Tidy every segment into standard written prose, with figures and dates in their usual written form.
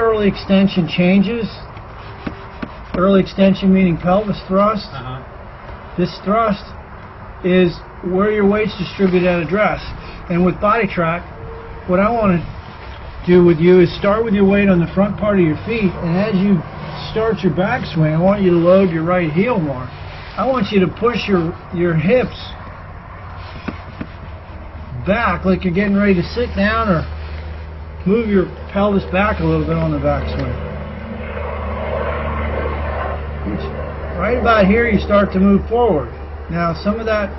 Early extension changes. Early extension meaning pelvis thrust. This thrust is where your weight's distributed at address. And with body track, what I want to do with you is start with your weight on the front part of your feet, and as you start your backswing, I want you to load your right heel more. I want you to push your hips back like you're getting ready to sit down, or move your pelvis back a little bit on the backswing. Right about here you start to move forward. Now some of that,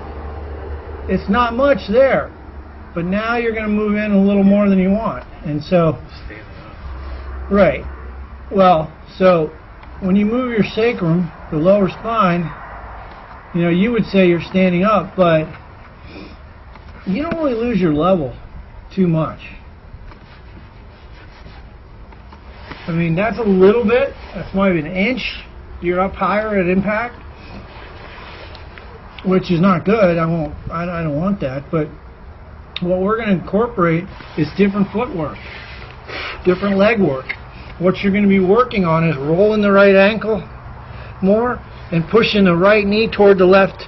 it's not much there, but now you're going to move in a little more than you want. And so, right, well, so when you move your sacrum, the lower spine, you know, you would say you're standing up, but you don't really lose your level too much. I mean, that's a little bit, that's maybe an inch. You're up higher at impact, which is not good. I don't want that. But what we're going to incorporate is different footwork, different leg work. What you're going to be working on is rolling the right ankle more and pushing the right knee toward the left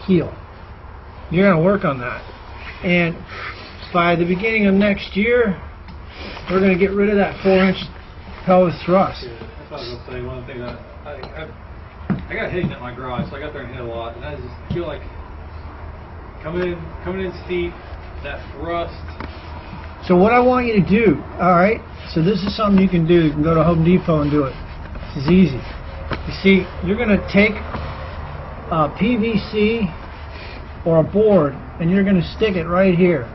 heel. You're going to work on that. And by the beginning of next year, we're going to get rid of that 4-inch pelvis thrust. Yeah, that's what I was going to say. One of the things I got hitting at my garage, so I got there and hit a lot, and I just feel like coming in steep, that thrust. So what I want you to do, all right, so this is something you can do. You can go to Home Depot and do it. This is easy. You see, you're going to take a PVC or a board, and you're going to stick it right here,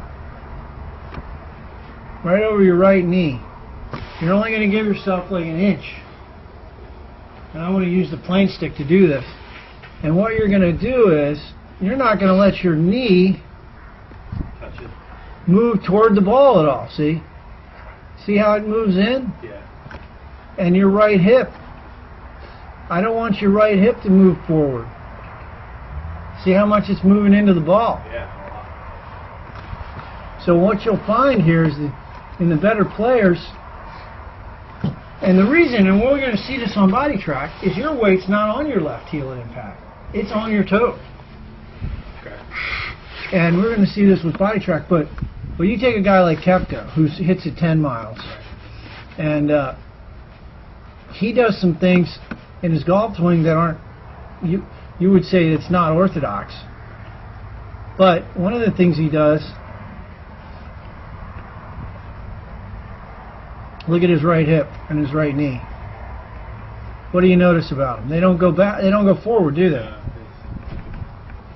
right over your right knee. You're only going to give yourself like an inch. And I want to use the plane stick to do this. And what you're going to do is, you're not going to let your knee Touch it. Move toward the ball at all, see? See how it moves in? Yeah. And your right hip. I don't want your right hip to move forward. See how much it's moving into the ball? Yeah. So what you'll find here is that in the better players, and the reason, and we're going to see this on body track, is your weight's not on your left heel at impact. It's on your toe. Okay. And we're going to see this with body track, but you take a guy like Koepka, who hits at 10 miles, and he does some things in his golf swing that aren't, you would say it's not orthodox. But one of the things he does, look at his right hip and his right knee. What do you notice about them? They don't go back. They don't go forward, do they? I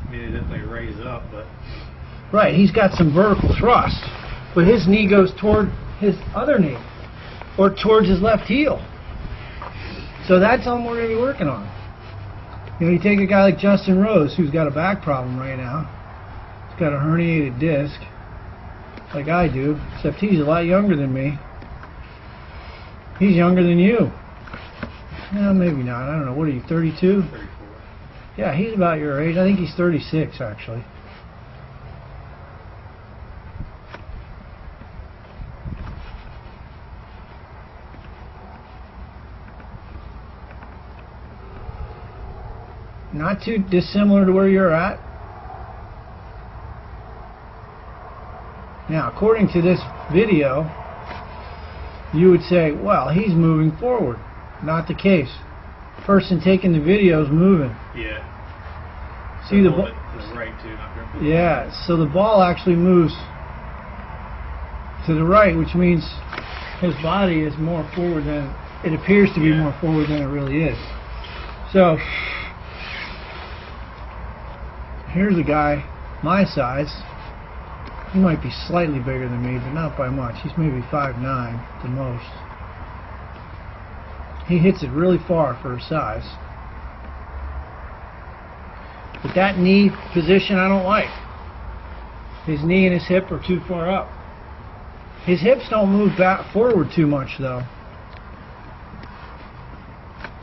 mean, they definitely raise up, but right. He's got some vertical thrust, but his knee goes toward his other knee, or towards his left heel. So that's something we're going to be working on. You know, you take a guy like Justin Rose, who's got a back problem right now. He's got a herniated disc, like I do, except he's a lot younger than me. He's younger than you. No, maybe not. I don't know. What are you, 32? 34. Yeah, he's about your age. I think he's 36, actually. Not too dissimilar to where you're at. Now, according to this video, you would say, well, he's moving forward. Not the case. Person taking the video is moving. Yeah. See the ball? To the right too, not directly. Yeah. So the ball actually moves to the right, which means his body is more forward than it appears to be. More forward than it really is. So here's a guy my size. He might be slightly bigger than me, but not by much. He's maybe 5'9" at the most. He hits it really far for his size. But that knee position I don't like. His knee and his hip are too far up. His hips don't move back forward too much though.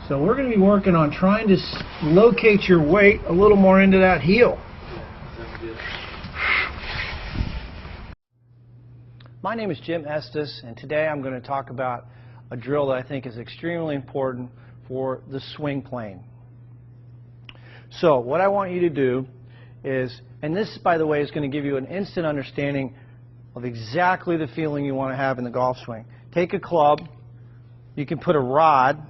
So we're going to be working on trying to locate your weight a little more into that heel. My name is Jim Estes, and today I'm going to talk about a drill that I think is extremely important for the swing plane. So what I want you to do is, and this, by the way, is going to give you an instant understanding of exactly the feeling you want to have in the golf swing. Take a club. You can put a rod,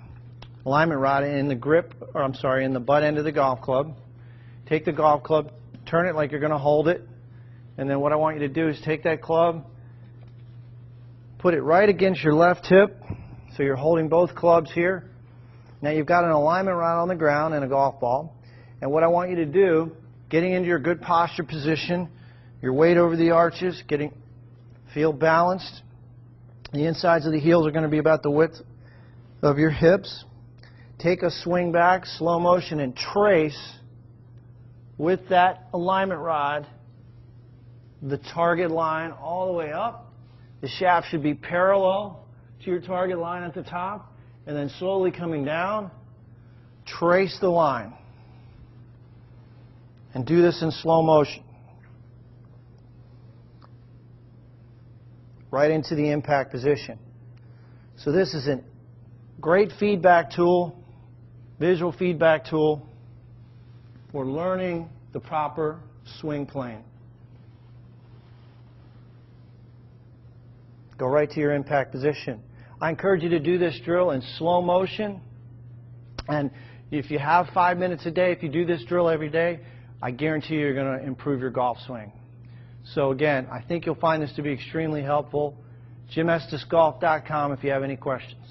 alignment rod, in the grip, or I'm sorry, in the butt end of the golf club. Take the golf club, turn it like you're going to hold it, and then what I want you to do is take that club, put it right against your left hip, so you're holding both clubs here. Now you've got an alignment rod on the ground and a golf ball, and what I want you to do, getting into your good posture position, your weight over the arches, feel balanced. The insides of the heels are going to be about the width of your hips. Take a swing back, slow motion, and trace with that alignment rod the target line all the way up. The shaft should be parallel to your target line at the top, and then slowly coming down, trace the line. And do this in slow motion. Right into the impact position. So this is a great feedback tool, visual feedback tool for learning the proper swing plane. Go right to your impact position. I encourage you to do this drill in slow motion, and if you have 5 minutes a day, if you do this drill every day, I guarantee you're going to improve your golf swing. So again, I think you'll find this to be extremely helpful. JimEstesGolf.com if you have any questions.